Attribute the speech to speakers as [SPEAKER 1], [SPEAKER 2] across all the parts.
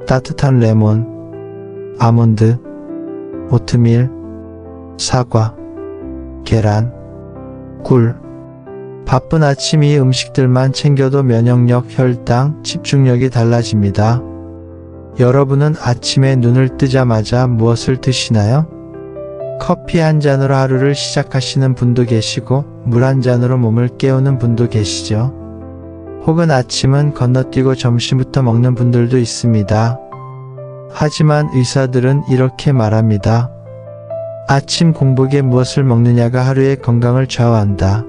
[SPEAKER 1] 따뜻한 레몬, 아몬드, 오트밀, 사과, 계란, 꿀. 바쁜 아침 이 음식들만 챙겨도 면역력, 혈당, 집중력이 달라집니다. 여러분은 아침에 눈을 뜨자마자 무엇을 드시나요? 커피 한 잔으로 하루를 시작하시는 분도 계시고 물 한 잔으로 몸을 깨우는 분도 계시죠. 혹은 아침은 건너뛰고 점심부터 먹는 분들도 있습니다. 하지만 의사들은 이렇게 말합니다. 아침 공복에 무엇을 먹느냐가 하루의 건강을 좌우한다.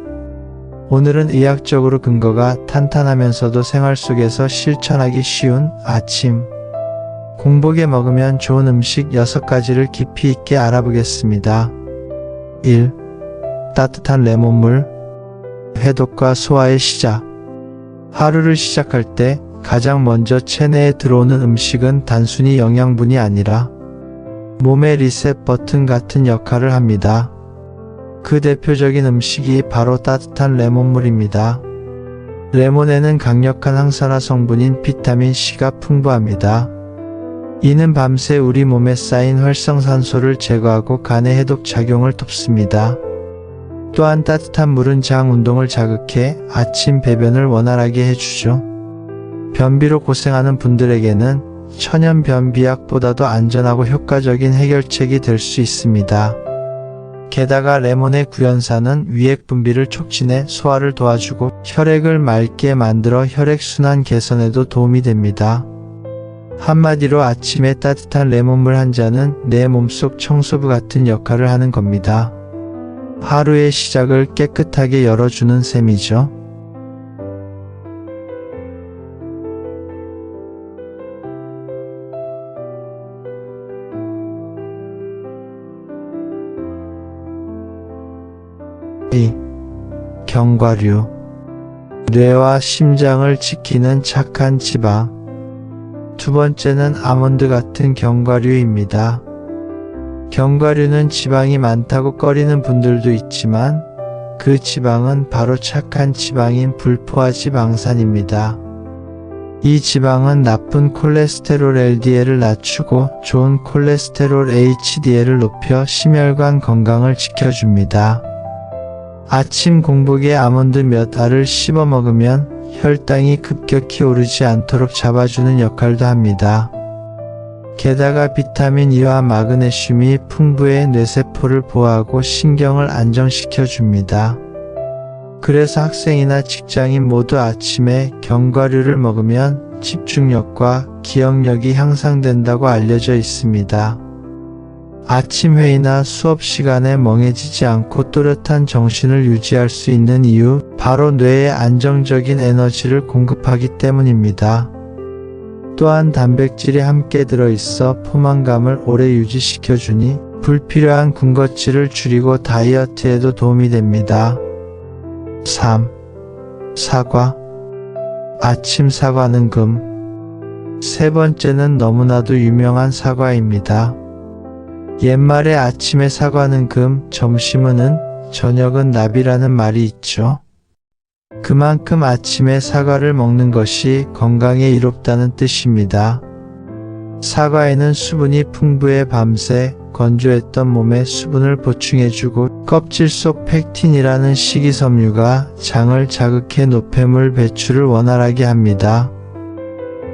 [SPEAKER 1] 오늘은 의학적으로 근거가 탄탄하면서도 생활 속에서 실천하기 쉬운 아침 공복에 먹으면 좋은 음식 6가지를 깊이 있게 알아보겠습니다. 1. 따뜻한 레몬물. 해독과 소화의 시작. 하루를 시작할 때 가장 먼저 체내에 들어오는 음식은 단순히 영양분이 아니라 몸의 리셋 버튼 같은 역할을 합니다. 그 대표적인 음식이 바로 따뜻한 레몬물입니다. 레몬에는 강력한 항산화 성분인 비타민 C가 풍부합니다. 이는 밤새 우리 몸에 쌓인 활성산소를 제거하고 간의 해독 작용을 돕습니다. 또한 따뜻한 물은 장 운동을 자극해 아침 배변을 원활하게 해주죠. 변비로 고생하는 분들에게는 천연 변비약보다도 안전하고 효과적인 해결책이 될 수 있습니다. 게다가 레몬의 구연산은 위액 분비를 촉진해 소화를 도와주고 혈액을 맑게 만들어 혈액순환 개선에도 도움이 됩니다. 한마디로 아침에 따뜻한 레몬물 한 잔은 내 몸속 청소부 같은 역할을 하는 겁니다. 하루의 시작을 깨끗하게 열어주는 셈이죠. 견과류. 뇌와 심장을 지키는 착한 지방. 두 번째는 아몬드 같은 견과류입니다. 견과류는 지방이 많다고 꺼리는 분들도 있지만 그 지방은 바로 착한 지방인 불포화 지방산입니다. 이 지방은 나쁜 콜레스테롤 LDL을 낮추고 좋은 콜레스테롤 HDL을 높여 심혈관 건강을 지켜줍니다. 아침 공복에 아몬드 몇 알을 씹어 먹으면 혈당이 급격히 오르지 않도록 잡아주는 역할도 합니다. 게다가 비타민 E와 마그네슘이 풍부해 뇌세포를 보호하고 신경을 안정시켜 줍니다. 그래서 학생이나 직장인 모두 아침에 견과류를 먹으면 집중력과 기억력이 향상된다고 알려져 있습니다. 아침 회의나 수업 시간에 멍해지지 않고 또렷한 정신을 유지할 수 있는 이유, 바로 뇌에 안정적인 에너지를 공급하기 때문입니다. 또한 단백질이 함께 들어있어 포만감을 오래 유지시켜주니 불필요한 군것질을 줄이고 다이어트에도 도움이 됩니다. 3. 사과. 아침 사과는 금. 세 번째는 너무나도 유명한 사과입니다. 옛말에 아침에 사과는 금, 점심은 은, 저녁은 나비라는 말이 있죠. 그만큼 아침에 사과를 먹는 것이 건강에 이롭다는 뜻입니다. 사과에는 수분이 풍부해 밤새 건조했던 몸에 수분을 보충해주고 껍질 속 펙틴이라는 식이섬유가 장을 자극해 노폐물 배출을 원활하게 합니다.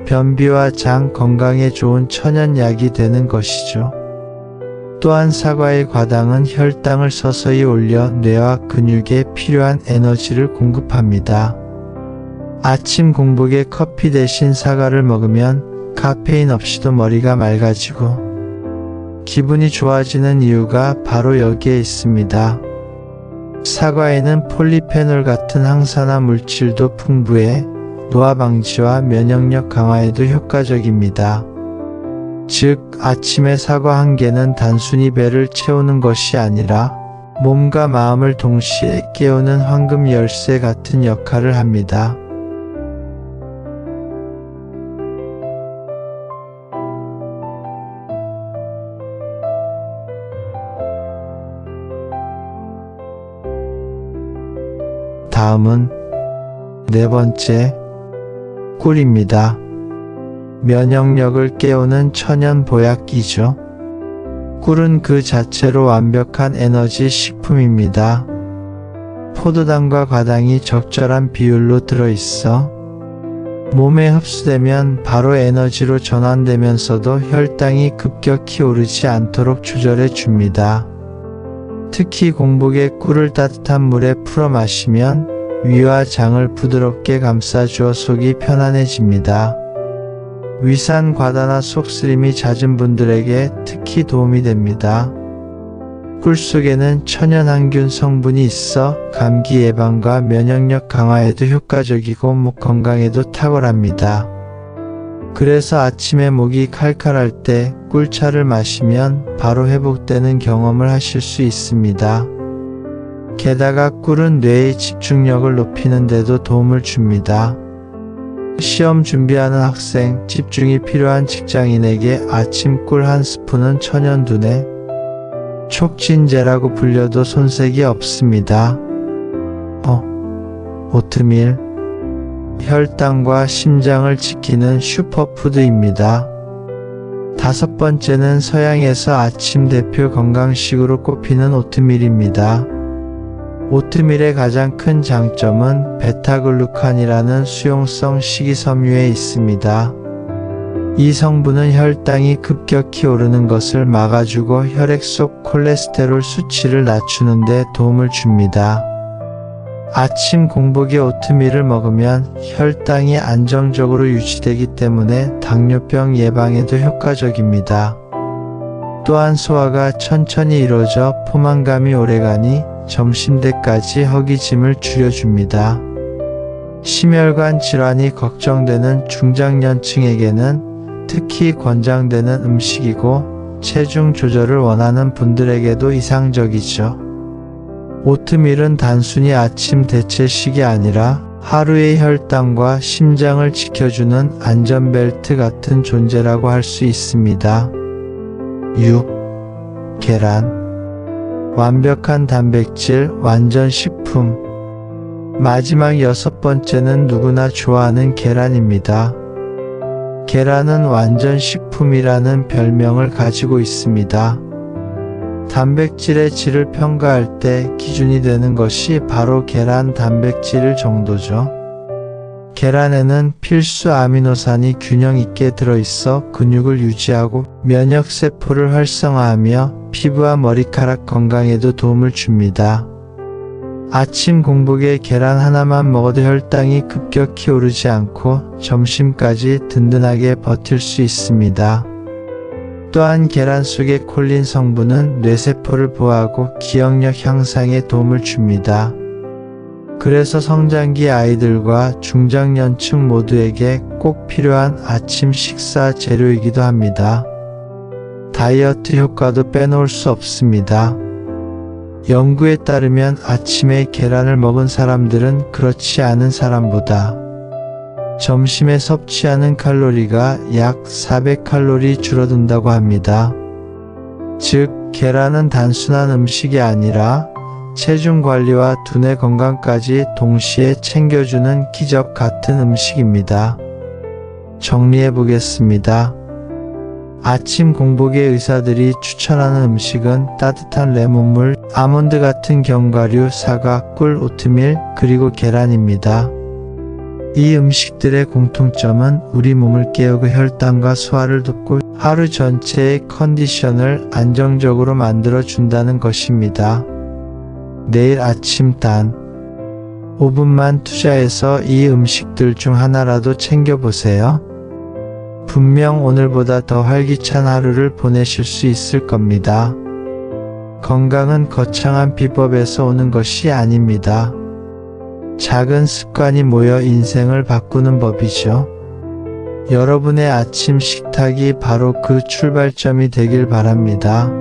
[SPEAKER 1] 변비와 장 건강에 좋은 천연약이 되는 것이죠. 또한 사과의 과당은 혈당을 서서히 올려 뇌와 근육에 필요한 에너지를 공급합니다. 아침 공복에 커피 대신 사과를 먹으면 카페인 없이도 머리가 맑아지고 기분이 좋아지는 이유가 바로 여기에 있습니다. 사과에는 폴리페놀 같은 항산화 물질도 풍부해 노화 방지와 면역력 강화에도 효과적입니다. 즉, 아침에 사과 한 개는 단순히 배를 채우는 것이 아니라 몸과 마음을 동시에 깨우는 황금 열쇠 같은 역할을 합니다. 다음은 네 번째, 꿀입니다. 면역력을 깨우는 천연 보약이죠. 꿀은 그 자체로 완벽한 에너지 식품입니다. 포도당과 과당이 적절한 비율로 들어있어 몸에 흡수되면 바로 에너지로 전환되면서도 혈당이 급격히 오르지 않도록 조절해 줍니다. 특히 공복에 꿀을 따뜻한 물에 풀어 마시면 위와 장을 부드럽게 감싸주어 속이 편안해집니다. 위산 과다나 속쓰림이 잦은 분들에게 특히 도움이 됩니다. 꿀 속에는 천연항균 성분이 있어 감기 예방과 면역력 강화에도 효과적이고 목 건강에도 탁월합니다. 그래서 아침에 목이 칼칼할 때 꿀차를 마시면 바로 회복되는 경험을 하실 수 있습니다. 게다가 꿀은 뇌의 집중력을 높이는 데도 도움을 줍니다. 시험 준비하는 학생, 집중이 필요한 직장인에게 아침 꿀 한 스푼은 천연두뇌, 촉진제라고 불려도 손색이 없습니다. 오트밀, 혈당과 심장을 지키는 슈퍼푸드입니다. 다섯 번째는 서양에서 아침 대표 건강식으로 꼽히는 오트밀입니다. 오트밀의 가장 큰 장점은 베타글루칸이라는 수용성 식이섬유에 있습니다. 이 성분은 혈당이 급격히 오르는 것을 막아주고 혈액 속 콜레스테롤 수치를 낮추는 데 도움을 줍니다. 아침 공복에 오트밀을 먹으면 혈당이 안정적으로 유지되기 때문에 당뇨병 예방에도 효과적입니다. 또한 소화가 천천히 이루어져 포만감이 오래가니 점심때까지 허기짐을 줄여줍니다. 심혈관 질환이 걱정되는 중장년층에게는 특히 권장되는 음식이고 체중 조절을 원하는 분들에게도 이상적이죠. 오트밀은 단순히 아침 대체식이 아니라 하루의 혈당과 심장을 지켜주는 안전벨트 같은 존재라고 할 수 있습니다. 6. 계란. 완벽한 단백질, 완전 식품. 마지막 여섯 번째는 누구나 좋아하는 계란입니다. 계란은 완전 식품이라는 별명을 가지고 있습니다. 단백질의 질을 평가할 때 기준이 되는 것이 바로 계란 단백질 정도죠. 계란에는 필수 아미노산이 균형 있게 들어있어 근육을 유지하고 면역세포를 활성화하며 피부와 머리카락 건강에도 도움을 줍니다. 아침 공복에 계란 하나만 먹어도 혈당이 급격히 오르지 않고 점심까지 든든하게 버틸 수 있습니다. 또한 계란 속의 콜린 성분은 뇌세포를 보호하고 기억력 향상에 도움을 줍니다. 그래서 성장기 아이들과 중장년층 모두에게 꼭 필요한 아침 식사 재료이기도 합니다. 다이어트 효과도 빼놓을 수 없습니다. 연구에 따르면 아침에 계란을 먹은 사람들은 그렇지 않은 사람보다 점심에 섭취하는 칼로리가 약 400칼로리 줄어든다고 합니다. 즉, 계란은 단순한 음식이 아니라 체중 관리와 두뇌 건강까지 동시에 챙겨주는 기적 같은 음식입니다. 정리해 보겠습니다. 아침 공복에 의사들이 추천하는 음식은 따뜻한 레몬물, 아몬드 같은 견과류, 사과, 꿀, 오트밀, 그리고 계란입니다. 이 음식들의 공통점은 우리 몸을 깨우고 혈당과 소화를 돕고 하루 전체의 컨디션을 안정적으로 만들어 준다는 것입니다. 내일 아침 단 5분만 투자해서 이 음식들 중 하나라도 챙겨보세요. 분명 오늘보다 더 활기찬 하루를 보내실 수 있을 겁니다. 건강은 거창한 비법에서 오는 것이 아닙니다. 작은 습관이 모여 인생을 바꾸는 법이죠. 여러분의 아침 식탁이 바로 그 출발점이 되길 바랍니다.